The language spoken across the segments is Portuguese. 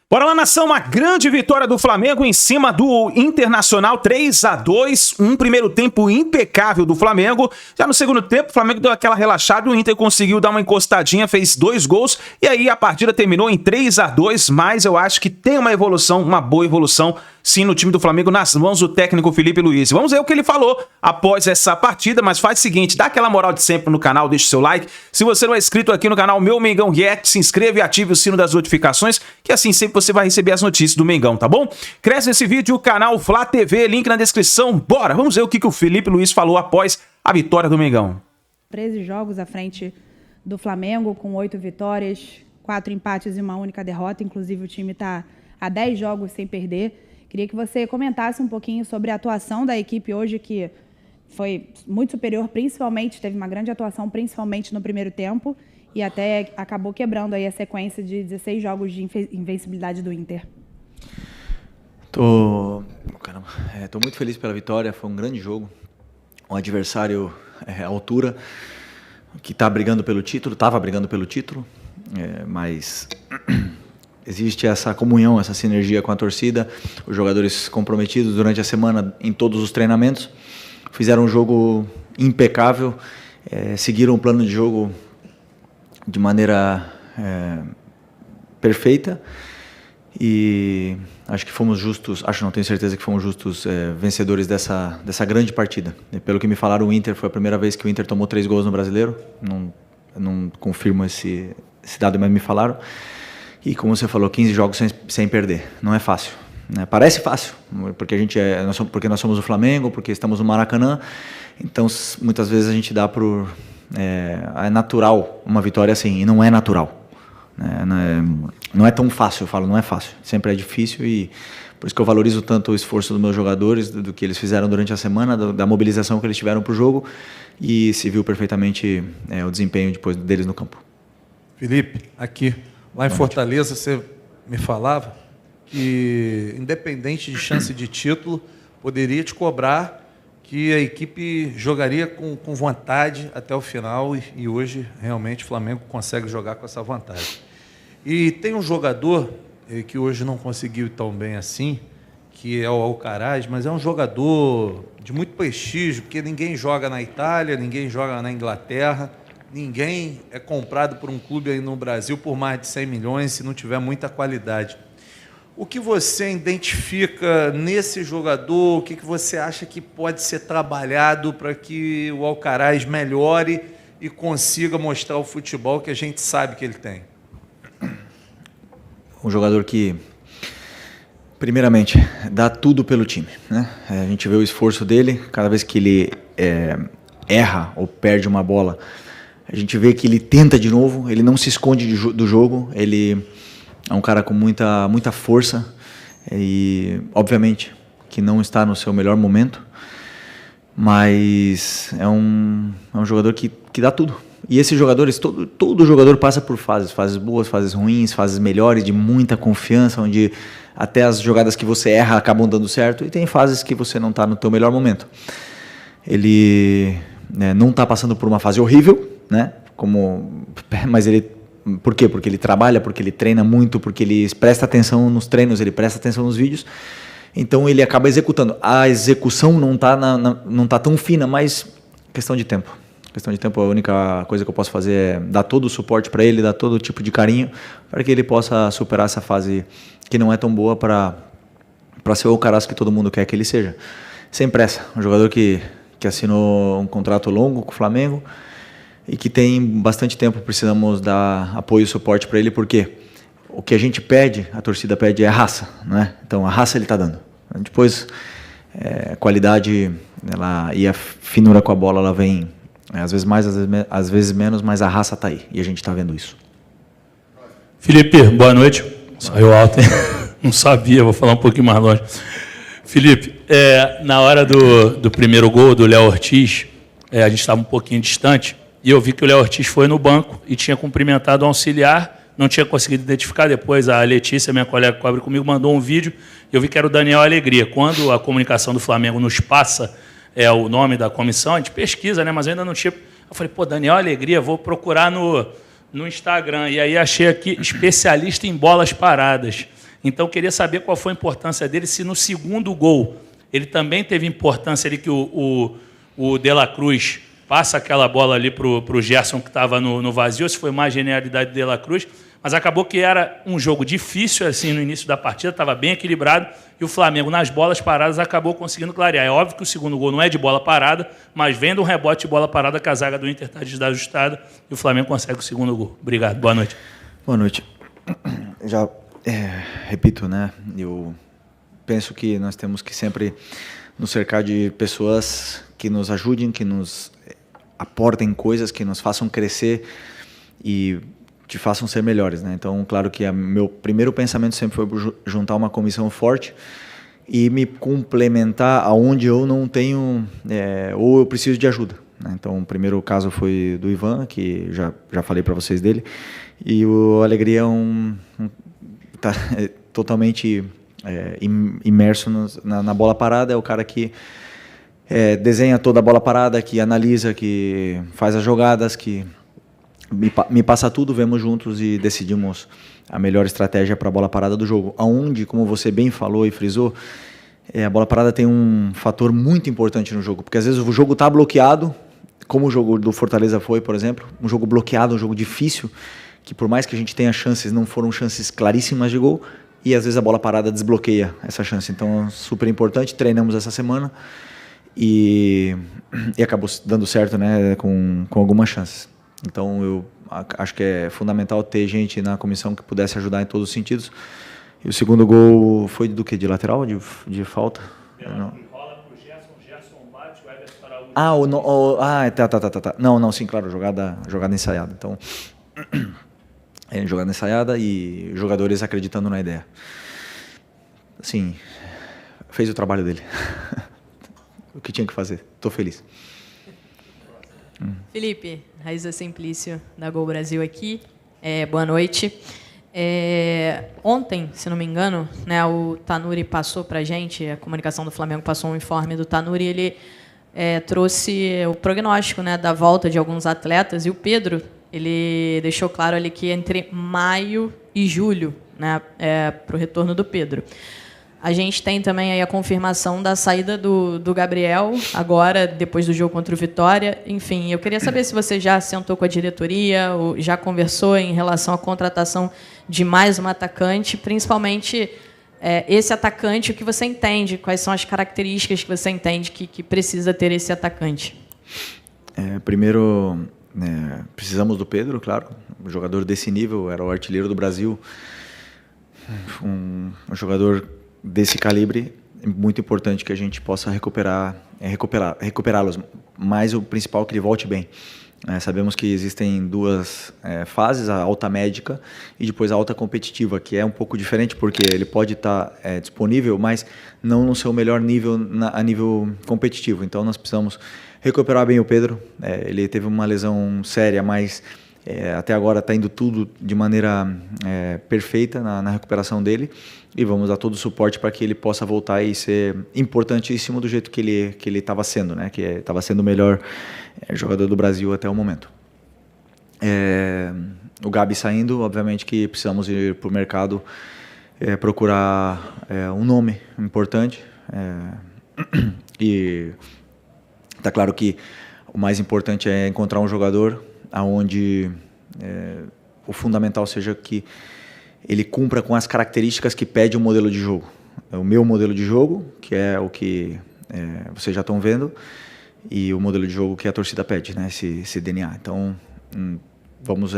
Bora lá, nação, uma grande vitória do Flamengo em cima do Internacional, 3-2, um primeiro tempo impecável do Flamengo. Já no segundo tempo, o Flamengo deu aquela relaxada, o Inter conseguiu dar uma encostadinha, fez 2 gols, e aí a partida terminou em 3-2, mas eu acho que tem uma evolução, uma boa evolução, sim, no time do Flamengo, nas mãos do técnico Felipe Luiz. Vamos ver o que ele falou após essa partida, mas faz o seguinte, dá aquela moral de sempre no canal, deixa o seu like. Se você não é inscrito aqui no canal Meu Mengão React, se inscreva e ative o sino das notificações, que assim sempre você vai receber as notícias do Mengão, tá bom? Cresce nesse vídeo o canal Flá TV, link na descrição. Bora, vamos ver o que o Felipe Luiz falou após a vitória do Mengão. 13 jogos à frente do Flamengo, com 8 vitórias, 4 empates e uma única derrota. Inclusive o time está há 10 jogos sem perder. Queria que você comentasse um pouquinho sobre a atuação da equipe hoje, que foi muito superior, principalmente, teve uma grande atuação, principalmente no primeiro tempo, e até acabou quebrando aí a sequência de 16 jogos de invencibilidade do Inter. Tô muito feliz pela vitória, foi um grande jogo, um adversário à altura, que estava brigando pelo título, mas existe essa comunhão, essa sinergia com a torcida, os jogadores comprometidos durante a semana em todos os treinamentos, fizeram um jogo impecável, seguiram o plano de jogo de maneira perfeita e acho que fomos justos, não tenho certeza que fomos justos vencedores dessa grande partida. E pelo que me falaram, o Inter foi a primeira vez que o Inter tomou 3 gols no Brasileiro, não confirmo esse dado, mas me falaram. E como você falou, 15 jogos sem perder, não é fácil, né? Parece fácil, porque porque nós somos o Flamengo, porque estamos no Maracanã, então muitas vezes a gente dá por é natural uma vitória assim, e não é natural, né? Não é tão fácil, eu falo, não é fácil, sempre é difícil, e por isso que eu valorizo tanto o esforço dos meus jogadores, do que eles fizeram durante a semana, da mobilização que eles tiveram para o jogo, e se viu perfeitamente o desempenho depois deles no campo. Felipe, aqui, lá em Fortaleza, você me falava que, independente de chance de título, poderia te cobrar que a equipe jogaria com vontade até o final, e hoje realmente o Flamengo consegue jogar com essa vontade. E tem um jogador que hoje não conseguiu ir tão bem assim, que é o Alcaraz, mas é um jogador de muito prestígio, porque ninguém joga na Itália, ninguém joga na Inglaterra, ninguém é comprado por um clube aí no Brasil por mais de 100 milhões se não tiver muita qualidade. O que você identifica nesse jogador? O que você acha que pode ser trabalhado para que o Alcaraz melhore e consiga mostrar o futebol que a gente sabe que ele tem? Um jogador que, primeiramente, dá tudo pelo time, né? A gente vê o esforço dele, cada vez que ele erra ou perde uma bola, a gente vê que ele tenta de novo, ele não se esconde do jogo, ele é um cara com muita força e, obviamente, que não está no seu melhor momento, mas é um jogador que dá tudo. E esses jogadores, todo jogador passa por fases boas, fases ruins, fases melhores, de muita confiança, onde até as jogadas que você erra acabam dando certo, e tem fases que você não está no teu melhor momento. Ele não está passando por uma fase horrível, né? Mas ele... Por quê? Porque ele trabalha, porque ele treina muito, porque ele presta atenção nos treinos, ele presta atenção nos vídeos, então ele acaba executando. A execução não está tão fina, mas questão de tempo. Questão de tempo, a única coisa que eu posso fazer é dar todo o suporte para ele, dar todo tipo de carinho, para que ele possa superar essa fase que não é tão boa para ser o Alcaraz que todo mundo quer que ele seja. Sem pressa, um jogador que assinou um contrato longo com o Flamengo, e que tem bastante tempo, precisamos dar apoio e suporte para ele, porque o que a gente pede, a torcida pede, é raça, né? Então a raça ele está dando. Depois, qualidade e a finura com a bola, ela vem às vezes mais, às vezes menos, mas a raça está aí, e a gente está vendo isso. Felipe, boa noite. Saiu alto, hein? Não sabia, vou falar um pouquinho mais longe. Felipe, na hora do primeiro gol do Léo Ortiz, a gente estava um pouquinho distante, e eu vi que o Léo Ortiz foi no banco e tinha cumprimentado o auxiliar, não tinha conseguido identificar. Depois a Letícia, minha colega que cobre comigo, mandou um vídeo, e eu vi que era o Daniel Alegria. Quando a comunicação do Flamengo nos passa o nome da comissão, a gente pesquisa, né? Mas eu ainda não tinha... Eu falei, Daniel Alegria, vou procurar no Instagram. E aí achei aqui especialista em bolas paradas. Então, queria saber qual foi a importância dele, se no segundo gol ele também teve importância ali que o De La Cruz passa aquela bola ali para o Gerson que estava no vazio, se foi mais genialidade do De La Cruz, mas acabou que era um jogo difícil assim no início da partida, estava bem equilibrado, e o Flamengo, nas bolas paradas, acabou conseguindo clarear. É óbvio que o segundo gol não é de bola parada, mas vendo um rebote de bola parada, que a zaga do Inter está desajustada, e o Flamengo consegue o segundo gol. Obrigado, boa noite. Boa noite. Já repito, né? Eu penso que nós temos que sempre nos cercar de pessoas que nos ajudem, que nos aportem coisas, que nos façam crescer e te façam ser melhores, né? Então, claro que meu primeiro pensamento sempre foi juntar uma comissão forte e me complementar aonde eu não tenho, ou eu preciso de ajuda, né? Então, o primeiro caso foi do Ivan, que já falei para vocês dele, e o Alegria tá totalmente imerso na bola parada, é o cara que desenha toda a bola parada, que analisa, que faz as jogadas, que me passa tudo, vemos juntos e decidimos a melhor estratégia para a bola parada do jogo. Aonde, como você bem falou e frisou, a bola parada tem um fator muito importante no jogo, porque às vezes o jogo está bloqueado, como o jogo do Fortaleza foi, por exemplo, um jogo bloqueado, um jogo difícil, que por mais que a gente tenha chances, não foram chances claríssimas de gol, e às vezes a bola parada desbloqueia essa chance. Então, super importante, treinamos essa semana e acabou dando certo, né, com algumas chances. Então, eu acho que é fundamental ter gente na comissão que pudesse ajudar em todos os sentidos. E o segundo gol foi do quê? De lateral? De falta? Não. Rola pro Gerson bate, o Everton Araújo... Tá. Não, sim, claro, jogada ensaiada. Então, jogada ensaiada e jogadores acreditando na ideia. Assim, fez o trabalho dele. O que tinha que fazer. Estou feliz. Felipe, Raíza Simplício, da Gol Brasil aqui. Boa noite. Ontem, se não me engano, né, o Tanuri passou para a gente, a comunicação do Flamengo passou um informe do Tanuri, ele trouxe o prognóstico, né, da volta de alguns atletas, e o Pedro, ele deixou claro ali que entre maio e julho, né, para o retorno do Pedro. A gente tem também aí a confirmação da saída do Gabriel, agora, depois do jogo contra o Vitória. Enfim, eu queria saber se você já sentou com a diretoria, ou já conversou em relação à contratação de mais um atacante, principalmente esse atacante, o que você entende, quais são as características que você entende que precisa ter esse atacante? Primeiro, precisamos do Pedro, claro, um jogador desse nível, era o artilheiro do Brasil, um jogador desse calibre, é muito importante que a gente possa recuperá-los, mas o principal é que ele volte bem. Sabemos que existem duas fases, a alta médica e depois a alta competitiva, que é um pouco diferente porque ele pode estar disponível, mas não no seu melhor nível a nível competitivo. Então nós precisamos recuperar bem o Pedro. Ele teve uma lesão séria, mas até agora está indo tudo de maneira perfeita na recuperação dele, e vamos dar todo o suporte para que ele possa voltar e ser importantíssimo do jeito que ele estava sendo, né? Que estava sendo o melhor jogador do Brasil até o momento. O Gabi saindo, obviamente que precisamos ir para o mercado procurar um nome importante, e está claro que o mais importante é encontrar um jogador onde o fundamental seja que ele cumpra com as características que pede o modelo de jogo. O meu modelo de jogo, que é o que vocês já estão vendo, e o modelo de jogo que a torcida pede, né? Esse DNA. Então, vamos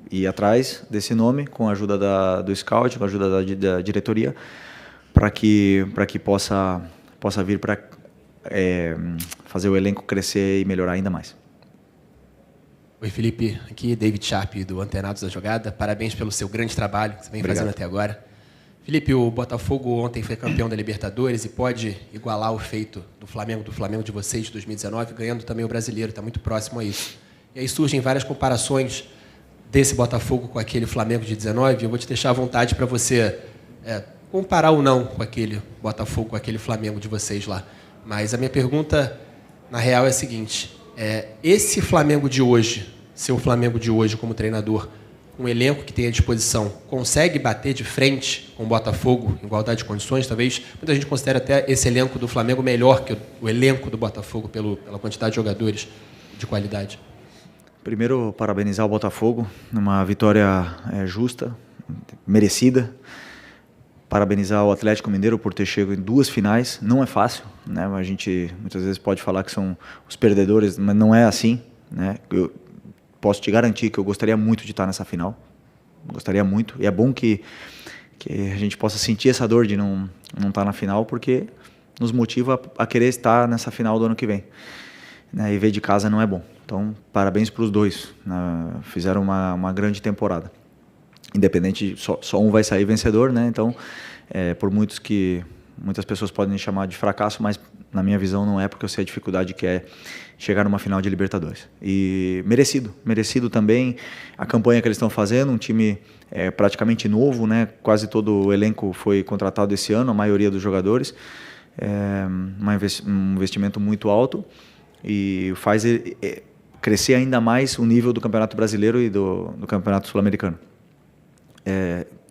ir atrás desse nome, com a ajuda do scout, com a ajuda da diretoria, para que possa vir para fazer o elenco crescer e melhorar ainda mais. Oi, Felipe. Aqui David Sharp, do Antenados da Jogada. Parabéns pelo seu grande trabalho que você vem fazendo até agora. Felipe, o Botafogo ontem foi campeão da Libertadores e pode igualar o feito do Flamengo de vocês de 2019, ganhando também o Brasileiro, está muito próximo a isso. E aí surgem várias comparações desse Botafogo com aquele Flamengo de 19, eu vou te deixar à vontade para você comparar ou não com aquele Botafogo, com aquele Flamengo de vocês lá. Mas a minha pergunta, na real, é a seguinte: esse Flamengo de hoje, seu Flamengo de hoje como treinador, um elenco que tem à disposição, consegue bater de frente com o Botafogo em igualdade de condições? Talvez muita gente considere até esse elenco do Flamengo melhor que o elenco do Botafogo pela quantidade de jogadores de qualidade. Primeiro, parabenizar o Botafogo, uma vitória justa, merecida. Parabenizar o Atlético Mineiro por ter chegado em 2 finais. Não é fácil, né? A gente muitas vezes pode falar que são os perdedores, mas não é assim, né? Eu posso te garantir que eu gostaria muito de estar nessa final. Gostaria muito. E é bom que a gente possa sentir essa dor de não estar na final, porque nos motiva a querer estar nessa final do ano que vem. Né? E ver de casa não é bom. Então, parabéns para os dois. Né? Fizeram uma grande temporada. Independente, só um vai sair vencedor, né? Então, por muitas pessoas podem chamar de fracasso, mas na minha visão não é, porque eu sei a dificuldade que é chegar numa final de Libertadores. E merecido também a campanha que eles estão fazendo, um time praticamente novo, né? Quase todo o elenco foi contratado esse ano, a maioria dos jogadores, um investimento muito alto e faz crescer ainda mais o nível do Campeonato Brasileiro e do Campeonato Sul-Americano.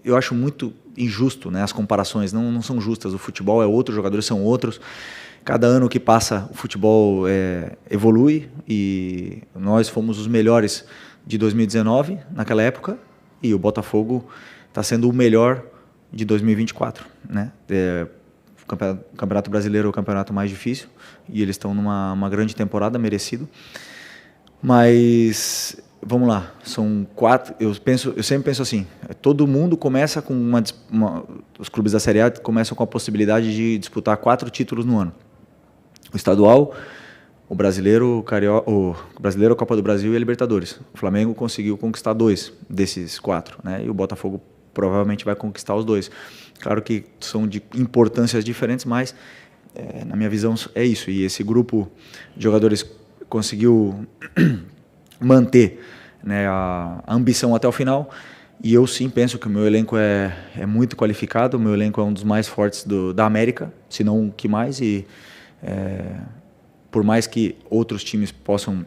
Eu acho muito injusto, né? As comparações não são justas. O futebol é outro, os jogadores são outros. Cada ano que passa, o futebol evolui e nós fomos os melhores de 2019, naquela época, e o Botafogo está sendo o melhor de 2024. Né? O Campeonato Brasileiro é o campeonato mais difícil e eles estão numa grande temporada, merecido. Mas vamos lá, são 4. Eu sempre penso assim: todo mundo começa com os clubes da Série A começam com a possibilidade de disputar 4 títulos no ano: o estadual, o brasileiro, a Copa do Brasil e a Libertadores. O Flamengo conseguiu conquistar 2 desses 4, né? E o Botafogo provavelmente vai conquistar os 2. Claro que são de importâncias diferentes, mas na minha visão é isso. E esse grupo de jogadores conseguiu manter, né, a ambição até o final, e eu sim penso que o meu elenco é muito qualificado. O meu elenco é um dos mais fortes da América, se não o que mais, e por mais que outros times possam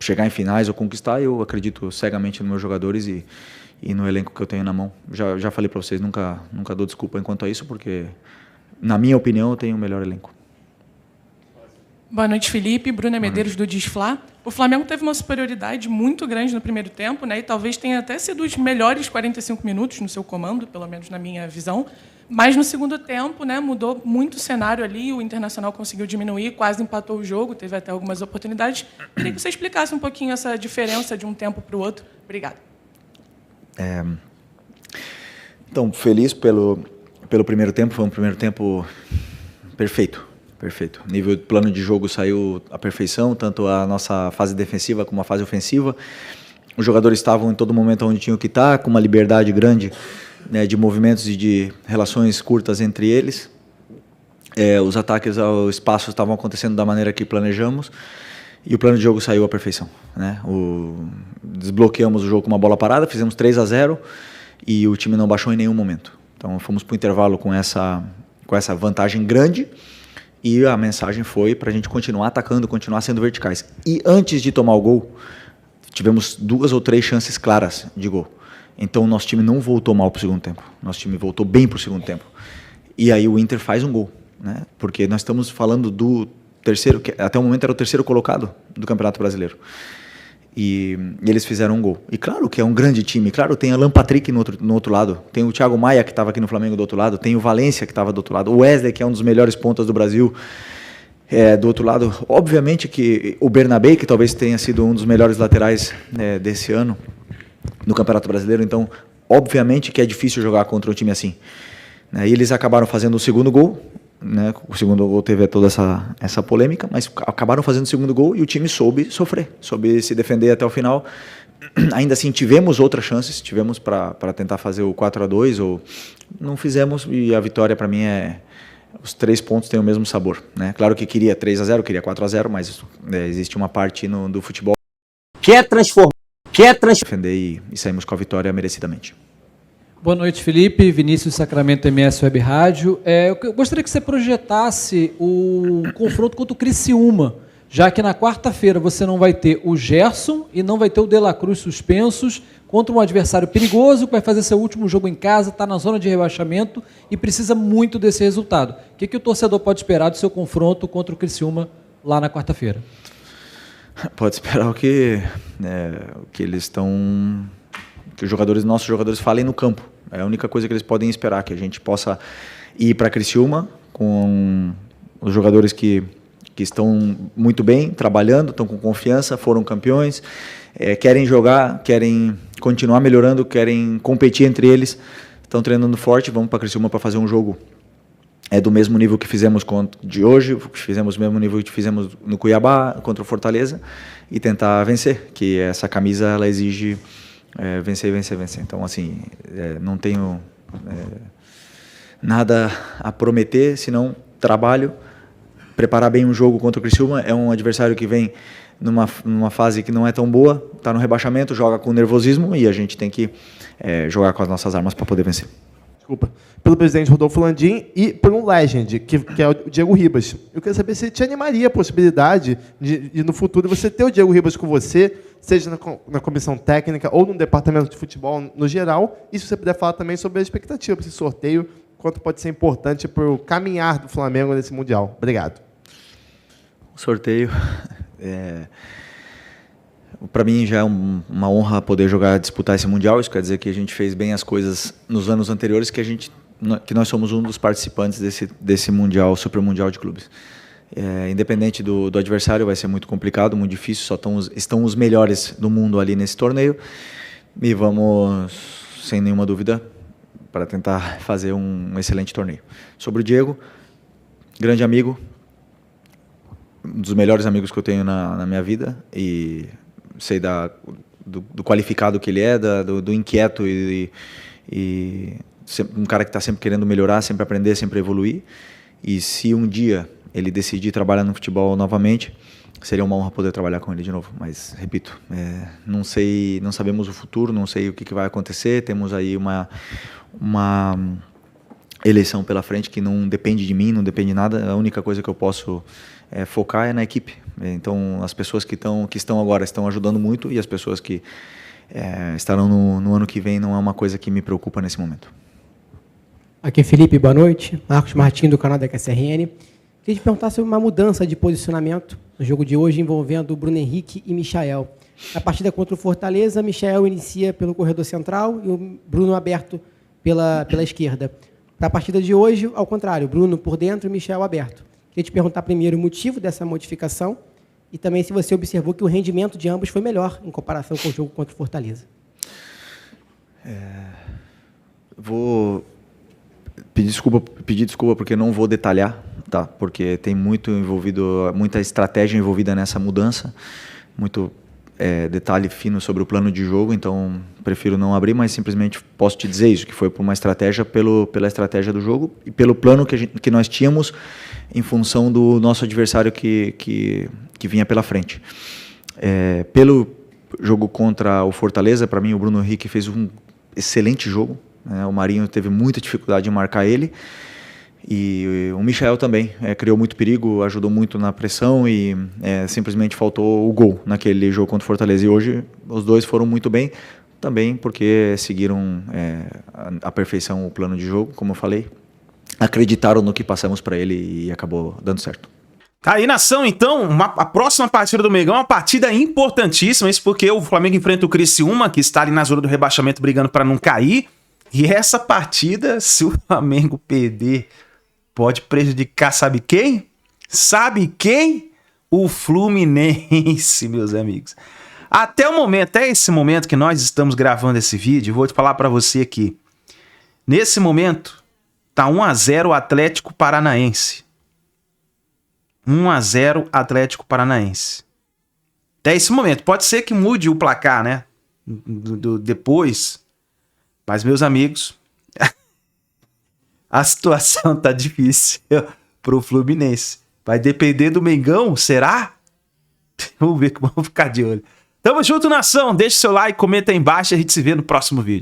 chegar em finais ou conquistar, eu acredito cegamente nos meus jogadores e no elenco que eu tenho na mão. Já falei para vocês, nunca dou desculpa enquanto a isso, porque na minha opinião eu tenho o melhor elenco. Boa noite, Felipe. Bruna Medeiros, do Disflá. O Flamengo teve uma superioridade muito grande no primeiro tempo, né? E talvez tenha até sido os melhores 45 minutos no seu comando, pelo menos na minha visão. Mas no segundo tempo, né, mudou muito o cenário ali, o Internacional conseguiu diminuir, quase empatou o jogo, teve até algumas oportunidades. Queria que você explicasse um pouquinho essa diferença de um tempo para o outro. Obrigada. Então, feliz pelo primeiro tempo. Foi um primeiro tempo perfeito. O nível de plano de jogo saiu à perfeição, tanto a nossa fase defensiva como a fase ofensiva. Os jogadores estavam em todo momento onde tinham que estar, com uma liberdade grande, né, de movimentos e de relações curtas entre eles. Os ataques ao espaço estavam acontecendo da maneira que planejamos e o plano de jogo saiu à perfeição. Né? Desbloqueamos o jogo com uma bola parada, fizemos 3-0 e o time não baixou em nenhum momento. Então fomos para o intervalo com essa vantagem grande. E a mensagem foi para a gente continuar atacando, continuar sendo verticais. E antes de tomar o gol, tivemos 2 ou 3 chances claras de gol. Então o nosso time não voltou mal para o segundo tempo. Nosso time voltou bem para o segundo tempo. E aí o Inter faz um gol. Né? Porque nós estamos falando do terceiro, que até o momento era o terceiro colocado do Campeonato Brasileiro. E eles fizeram um gol. E claro que é um grande time. Claro, tem Alan Patrick no outro lado. Tem o Thiago Maia, que estava aqui no Flamengo, do outro lado. Tem o Valência, que estava do outro lado. O Wesley, que é um dos melhores pontas do Brasil, do outro lado. Obviamente que o Bernabé, que talvez tenha sido um dos melhores laterais desse ano no Campeonato Brasileiro. Então, obviamente que é difícil jogar contra um time assim. E eles acabaram fazendo o segundo gol. Né? O segundo gol teve toda essa polêmica, mas acabaram fazendo o segundo gol e o time soube sofrer, soube se defender até o final. Ainda assim, tivemos outras chances, tivemos para tentar fazer o 4-2, ou não fizemos, e a vitória para mim os 3 pontos têm o mesmo sabor. Né? Claro que queria 3-0, queria 4-0, mas existe uma parte do futebol que é transformar, defender e saímos com a vitória merecidamente. Boa noite, Felipe. Vinícius Sacramento, MS Web Rádio. Eu gostaria que você projetasse o confronto contra o Criciúma, já que na quarta-feira você não vai ter o Gerson e não vai ter o De La Cruz suspensos contra um adversário perigoso que vai fazer seu último jogo em casa, está na zona de rebaixamento e precisa muito desse resultado. O que o torcedor pode esperar do seu confronto contra o Criciúma lá na quarta-feira? Pode esperar o que eles estão... que nossos jogadores falem no campo. É a única coisa que eles podem esperar, que a gente possa ir para Criciúma com os jogadores que estão muito bem, trabalhando, estão com confiança, foram campeões, querem jogar, querem continuar melhorando, querem competir entre eles, estão treinando forte, vamos para Criciúma para fazer um jogo do mesmo nível que fizemos de hoje, fizemos o mesmo nível que fizemos no Cuiabá, contra o Fortaleza, e tentar vencer, que essa camisa ela exige vencer. Então, assim, não tenho nada a prometer, senão trabalho, preparar bem um jogo contra o Criciúma. É um adversário que vem numa fase que não é tão boa, está no rebaixamento, joga com nervosismo e a gente tem que jogar com as nossas armas para poder vencer. Desculpa. Pelo presidente Rodolfo Landim e por um legend, que é o Diego Ribas. Eu queria saber se te animaria a possibilidade de no futuro você ter o Diego Ribas com você, seja na comissão técnica ou no departamento de futebol no geral, e se você puder falar também sobre a expectativa para esse sorteio, quanto pode ser importante para o caminhar do Flamengo nesse Mundial. Obrigado. O sorteio... para mim já é uma honra poder disputar esse Mundial. Isso quer dizer que a gente fez bem as coisas nos anos anteriores, que nós somos um dos participantes desse Mundial, Super Mundial de Clubes. Independente do adversário, vai ser muito complicado, muito difícil, estão os melhores do mundo ali nesse torneio, e vamos, sem nenhuma dúvida, para tentar fazer um excelente torneio. Sobre o Diego, grande amigo, um dos melhores amigos que eu tenho na minha vida, e sei do qualificado que ele é, do inquieto e um cara que está sempre querendo melhorar, sempre aprender, sempre evoluir. E se um dia ele decidir trabalhar no futebol novamente, seria uma honra poder trabalhar com ele de novo. Mas, repito, não sabemos o futuro, não sei o que vai acontecer. Temos aí uma eleição pela frente que não depende de mim, não depende de nada. A única coisa que eu posso focar na equipe. Então, as pessoas que estão agora estão ajudando muito, e as pessoas que estarão no ano que vem não é uma coisa que me preocupa nesse momento. Aqui é Felipe, boa noite. Marcos Martins, do canal da QSRN. Queria te perguntar sobre uma mudança de posicionamento no jogo de hoje envolvendo o Bruno Henrique e Michael. Na partida contra o Fortaleza, Michael inicia pelo corredor central e o Bruno aberto pela esquerda. Para a partida de hoje, ao contrário, Bruno por dentro e Michael aberto. Queria te perguntar primeiro o motivo dessa modificação e também se você observou que o rendimento de ambos foi melhor em comparação com o jogo contra o Fortaleza. Vou pedir desculpa porque não vou detalhar, tá? Porque tem muita estratégia envolvida nessa mudança, muito detalhe fino sobre o plano de jogo, então prefiro não abrir, mas simplesmente posso te dizer isso, que foi por uma estratégia, pela estratégia do jogo e pelo plano que nós tínhamos em função do nosso adversário que vinha pela frente. Pelo jogo contra o Fortaleza, para mim o Bruno Henrique fez um excelente jogo, né? O Marinho teve muita dificuldade em marcar ele, e o Michael também criou muito perigo, ajudou muito na pressão e simplesmente faltou o gol naquele jogo contra o Fortaleza. E hoje os dois foram muito bem, também porque seguiram à perfeição o plano de jogo, como eu falei. Acreditaram no que passamos para ele e acabou dando certo. Tá aí, nação, então, a próxima partida do Mengão é uma partida importantíssima, isso porque o Flamengo enfrenta o Criciúma, que está ali na zona do rebaixamento brigando para não cair, e essa partida, se o Flamengo perder, pode prejudicar, sabe quem? Sabe quem? O Fluminense, meus amigos. Até esse momento que nós estamos gravando esse vídeo, vou te falar para você aqui. Nesse momento, tá 1-0 o Atlético Paranaense. 1-0 Atlético Paranaense. Até esse momento. Pode ser que mude o placar, né? Depois. Mas, meus amigos, a situação tá difícil pro Fluminense. Vai depender do Mengão, será? Vamos ver como vamos ficar de olho. Tamo junto, nação. Deixa seu like, comenta aí embaixo e a gente se vê no próximo vídeo.